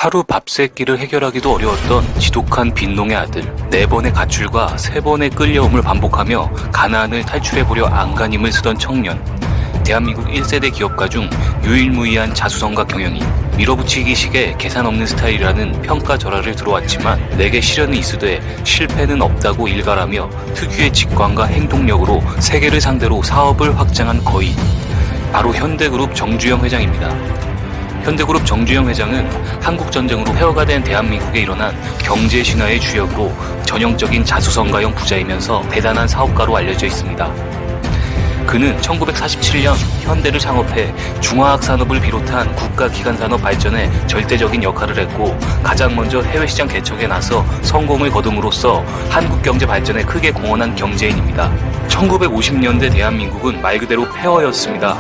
하루 밥 세 끼를 해결하기도 어려웠던 지독한 빈농의 아들, 4번의 가출과 3번의 끌려옴을 반복하며 가나안을 탈출해보려 안간힘을 쓰던 청년, 대한민국 1세대 기업가 중 유일무이한 자수성가 경영이 밀어붙이기식의 계산 없는 스타일이라는 평가절하를 들어왔지만 내게 시련은 있으되 실패는 없다고 일갈하며 특유의 직관과 행동력으로 세계를 상대로 사업을 확장한 거인, 바로 현대그룹 정주영 회장입니다. 현대그룹 정주영 회장은 한국전쟁으로 폐허가 된 대한민국에 일어난 경제신화의 주역으로 전형적인 자수성가형 부자이면서 대단한 사업가로 알려져 있습니다. 그는 1947년 현대를 창업해 중화학산업을 비롯한 국가기관산업 발전에 절대적인 역할을 했고 가장 먼저 해외시장 개척에 나서 성공을 거둠으로써 한국 경제 발전에 크게 공헌한 경제인입니다. 1950년대 대한민국은 말 그대로 폐허였습니다.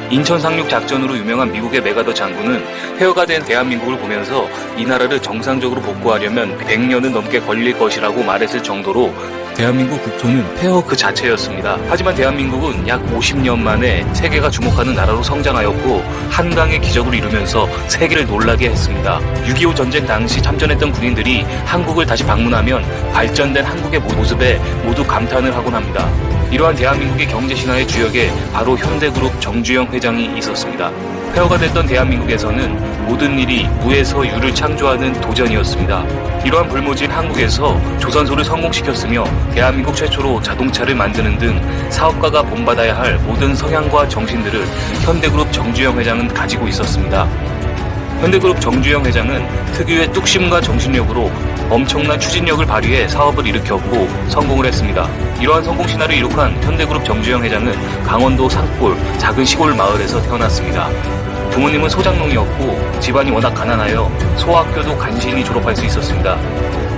인천 상륙 작전으로 유명한 미국의 메가더 장군은 폐허가 된 대한민국을 보면서 이 나라를 정상적으로 복구하려면 100년은 넘게 걸릴 것이라고 말했을 정도로 대한민국 국토는 폐허 그 자체였습니다. 하지만 대한민국은 약 50년 만에 세계가 주목하는 나라로 성장하였고 한강의 기적을 이루면서 세계를 놀라게 했습니다. 6.25 전쟁 당시 참전했던 군인들이 한국을 다시 방문하면 발전된 한국의 모습에 모두 감탄을 하곤 합니다. 이러한 대한민국의 경제신화의 주역에 바로 현대그룹 정주영 회장이 있었습니다. 폐허가 됐던 대한민국에서는 모든 일이 무에서 유를 창조하는 도전이었습니다. 이러한 불모진 한국에서 조선소를 성공시켰으며 대한민국 최초로 자동차를 만드는 등 사업가가 본받아야 할 모든 성향과 정신들을 현대그룹 정주영 회장은 가지고 있었습니다. 현대그룹 정주영 회장은 특유의 뚝심과 정신력으로 엄청난 추진력을 발휘해 사업을 일으켰고 성공을 했습니다. 이러한 성공 신화를 이룩한 현대그룹 정주영 회장은 강원도 산골 작은 시골 마을에서 태어났습니다. 부모님은 소장농이었고 집안이 워낙 가난하여 소학교도 간신히 졸업할 수 있었습니다.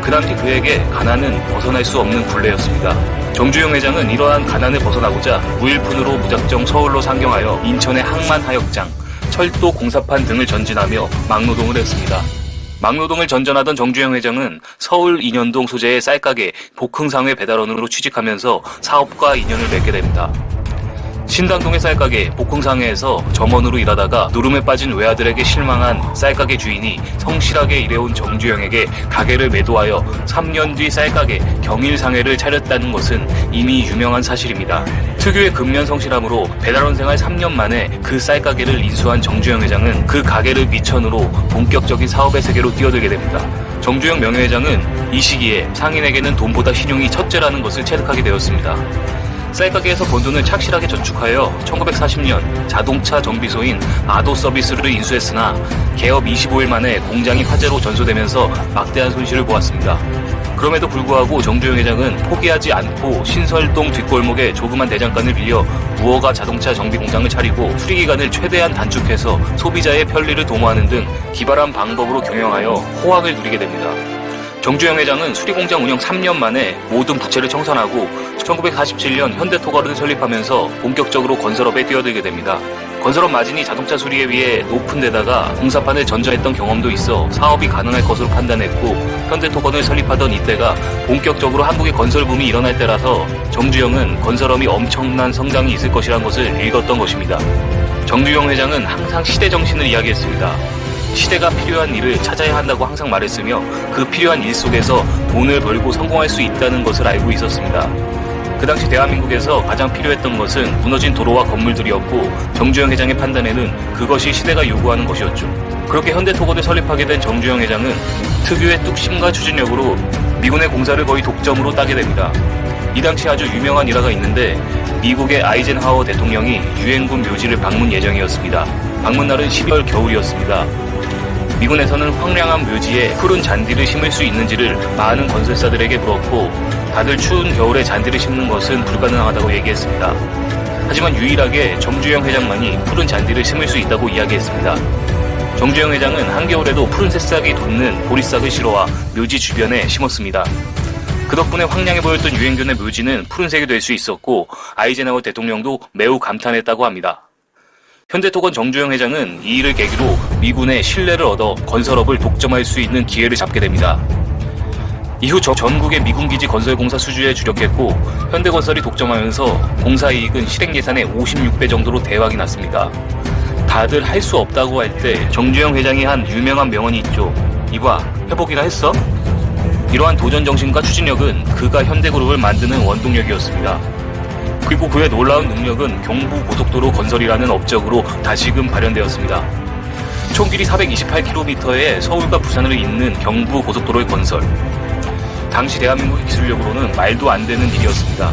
그 당시 그에게 가난은 벗어날 수 없는 굴레였습니다. 정주영 회장은 이러한 가난을 벗어나고자 무일푼으로 무작정 서울로 상경하여 인천의 항만하역장, 철도 공사판 등을 전진하며 막노동을 했습니다. 막노동을 전전하던 정주영 회장은 서울 인현동 소재의 쌀가게 복흥상회 배달원으로 취직하면서 사업과 인연을 맺게 됩니다. 신당동의 쌀가게 복흥상회에서 점원으로 일하다가 노름에 빠진 외아들에게 실망한 쌀가게 주인이 성실하게 일해온 정주영에게 가게를 매도하여 3년 뒤 쌀가게 경일상회를 차렸다는 것은 이미 유명한 사실입니다. 특유의 근면 성실함으로 배달원 생활 3년 만에 그 쌀가게를 인수한 정주영 회장은 그 가게를 미천으로 본격적인 사업의 세계로 뛰어들게 됩니다. 정주영 명예회장은 이 시기에 상인에게는 돈보다 신용이 첫째라는 것을 체득하게 되었습니다. 쌀가게에서 번 돈을 착실하게 저축하여 1940년 자동차 정비소인 아도서비스를 인수했으나 개업 25일 만에 공장이 화재로 전소되면서 막대한 손실을 보았습니다. 그럼에도 불구하고 정주영 회장은 포기하지 않고 신설동 뒷골목에 조그만 대장간을 빌려 무허가 자동차 정비 공장을 차리고 수리기간을 최대한 단축해서 소비자의 편리를 도모하는 등 기발한 방법으로 경영하여 호황을 누리게 됩니다. 정주영 회장은 수리공장 운영 3년 만에 모든 부채를 청산하고 1947년 현대토가를 설립하면서 본격적으로 건설업에 뛰어들게 됩니다. 건설업 마진이 자동차 수리에 비해 높은 데다가 공사판을 전전했던 경험도 있어 사업이 가능할 것으로 판단했고 현대토건을 설립하던 이때가 본격적으로 한국의 건설붐이 일어날 때라서 정주영은 건설업이 엄청난 성장이 있을 것이라는 것을 읽었던 것입니다. 정주영 회장은 항상 시대정신을 이야기했습니다. 시대가 필요한 일을 찾아야 한다고 항상 말했으며 그 필요한 일 속에서 돈을 벌고 성공할 수 있다는 것을 알고 있었습니다. 그 당시 대한민국에서 가장 필요했던 것은 무너진 도로와 건물들이었고 정주영 회장의 판단에는 그것이 시대가 요구하는 것이었죠. 그렇게 현대토건을 설립하게 된 정주영 회장은 특유의 뚝심과 추진력으로 미군의 공사를 거의 독점으로 따게 됩니다. 이 당시 아주 유명한 일화가 있는데 미국의 아이젠하워 대통령이 유엔군 묘지를 방문 예정이었습니다. 방문 날은 12월 겨울이었습니다. 미군에서는 황량한 묘지에 푸른 잔디를 심을 수 있는지를 많은 건설사들에게 물었고 다들 추운 겨울에 잔디를 심는 것은 불가능하다고 얘기했습니다. 하지만 유일하게 정주영 회장만이 푸른 잔디를 심을 수 있다고 이야기했습니다. 정주영 회장은 한겨울에도 푸른 새싹이 돋는 보리싹을 실어와 묘지 주변에 심었습니다. 그 덕분에 황량해 보였던 유엔군의 묘지는 푸른색이 될 수 있었고 아이젠하워 대통령도 매우 감탄했다고 합니다. 현대토건 정주영 회장은 이 일을 계기로 미군의 신뢰를 얻어 건설업을 독점할 수 있는 기회를 잡게 됩니다. 이후 전국의 미군기지 건설공사 수주에 주력했고 현대건설이 독점하면서 공사이익은 실행예산의 56배 정도로 대박이 났습니다. 다들 할 수 없다고 할 때 정주영 회장이 한 유명한 명언이 있죠. 이봐, 회복이나 했어? 이러한 도전 정신과 추진력은 그가 현대그룹을 만드는 원동력이었습니다. 그리고 그의 놀라운 능력은 경부고속도로 건설이라는 업적으로 다시금 발현되었습니다. 총 길이 428km의 서울과 부산을 잇는 경부고속도로의 건설. 당시 대한민국의 기술력으로는 말도 안 되는 일이었습니다.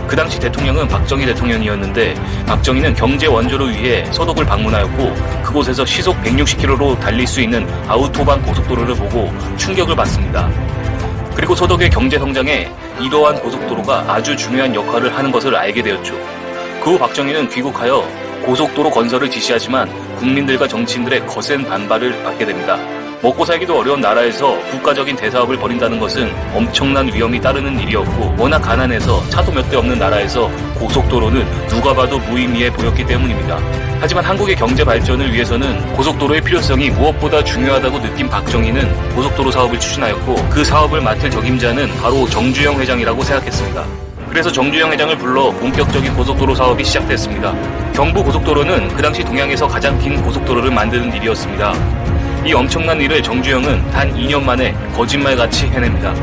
그 당시 대통령은 박정희 대통령이었는데 박정희는 경제 원조를 위해 서독을 방문하였고 그곳에서 시속 160km로 달릴 수 있는 아우토반 고속도로를 보고 충격을 받습니다. 그리고 서독의 경제 성장에 이러한 고속도로가 아주 중요한 역할을 하는 것을 알게 되었죠. 그 후 박정희는 귀국하여 고속도로 건설을 지시하지만 국민들과 정치인들의 거센 반발을 받게 됩니다. 먹고 살기도 어려운 나라에서 국가적인 대사업을 벌인다는 것은 엄청난 위험이 따르는 일이었고 워낙 가난해서 차도 몇 대 없는 나라에서 고속도로는 누가 봐도 무의미해 보였기 때문입니다. 하지만 한국의 경제 발전을 위해서는 고속도로의 필요성이 무엇보다 중요하다고 느낀 박정희는 고속도로 사업을 추진하였고 그 사업을 맡을 적임자는 바로 정주영 회장이라고 생각했습니다. 그래서 정주영 회장을 불러 본격적인 고속도로 사업이 시작됐습니다. 경부고속도로는 그 당시 동양에서 가장 긴 고속도로를 만드는 일이었습니다. 이 엄청난 일을 정주영은 단 2년 만에 거짓말같이 해냅니다.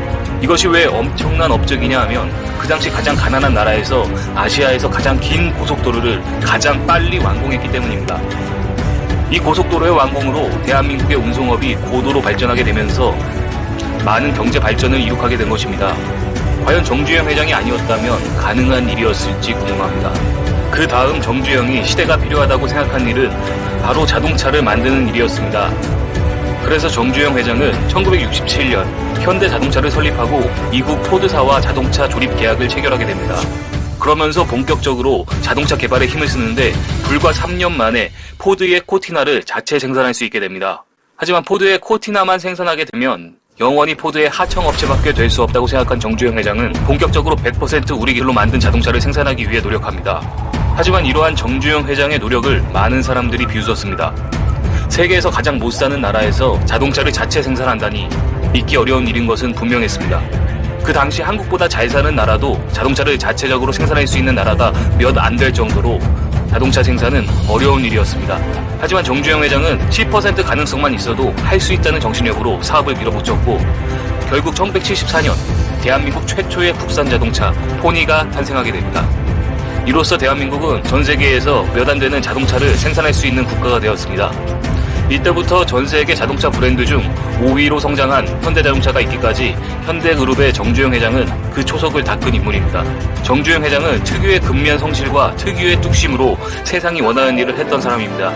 이것이 왜 엄청난 업적이냐 하면 그 당시 가장 가난한 나라에서 아시아에서 가장 긴 고속도로를 가장 빨리 완공했기 때문입니다. 이 고속도로의 완공으로 대한민국의 운송업이 고도로 발전하게 되면서 많은 경제 발전을 이룩하게 된 것입니다. 과연 정주영 회장이 아니었다면 가능한 일이었을지 궁금합니다. 그 다음 정주영이 시대가 필요하다고 생각한 일은 바로 자동차를 만드는 일이었습니다. 그래서 정주영 회장은 1967년 현대자동차를 설립하고 미국 포드사와 자동차 조립 계약을 체결하게 됩니다. 그러면서 본격적으로 자동차 개발에 힘을 쓰는데 불과 3년 만에 포드의 코티나를 자체 생산할 수 있게 됩니다. 하지만 포드의 코티나만 생산하게 되면 영원히 포드의 하청업체밖에 될 수 없다고 생각한 정주영 회장은 본격적으로 100% 우리 길로 만든 자동차를 생산하기 위해 노력합니다. 하지만 이러한 정주영 회장의 노력을 많은 사람들이 비웃었습니다. 세계에서 가장 못 사는 나라에서 자동차를 자체 생산한다니 믿기 어려운 일인 것은 분명했습니다. 그 당시 한국보다 잘 사는 나라도 자동차를 자체적으로 생산할 수 있는 나라가 몇 안 될 정도로 자동차 생산은 어려운 일이었습니다. 하지만 정주영 회장은 10% 가능성만 있어도 할 수 있다는 정신력으로 사업을 밀어붙였고 결국 1974년 대한민국 최초의 국산 자동차 포니가 탄생하게 됩니다. 이로써 대한민국은 전 세계에서 몇 안 되는 자동차를 생산할 수 있는 국가가 되었습니다. 이때부터 전 세계 자동차 브랜드 중 5위로 성장한 현대자동차가 있기까지 현대그룹의 정주영 회장은 그 초석을 닦은 인물입니다. 정주영 회장은 특유의 근면 성실과 특유의 뚝심으로 세상이 원하는 일을 했던 사람입니다.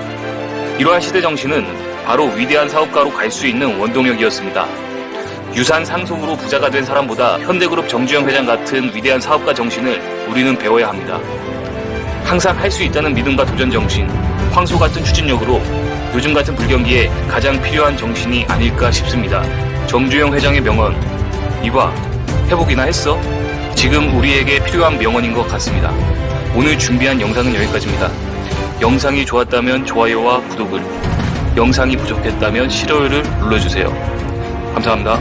이러한 시대 정신은 바로 위대한 사업가로 갈 수 있는 원동력이었습니다. 유산 상속으로 부자가 된 사람보다 현대그룹 정주영 회장 같은 위대한 사업가 정신을 우리는 배워야 합니다. 항상 할 수 있다는 믿음과 도전 정신, 황소 같은 추진력으로 요즘 같은 불경기에 가장 필요한 정신이 아닐까 싶습니다. 정주영 회장의 명언, 이봐, 회복이나 했어? 지금 우리에게 필요한 명언인 것 같습니다. 오늘 준비한 영상은 여기까지입니다. 영상이 좋았다면 좋아요와 구독을, 영상이 부족했다면 싫어요를 눌러주세요. 감사합니다.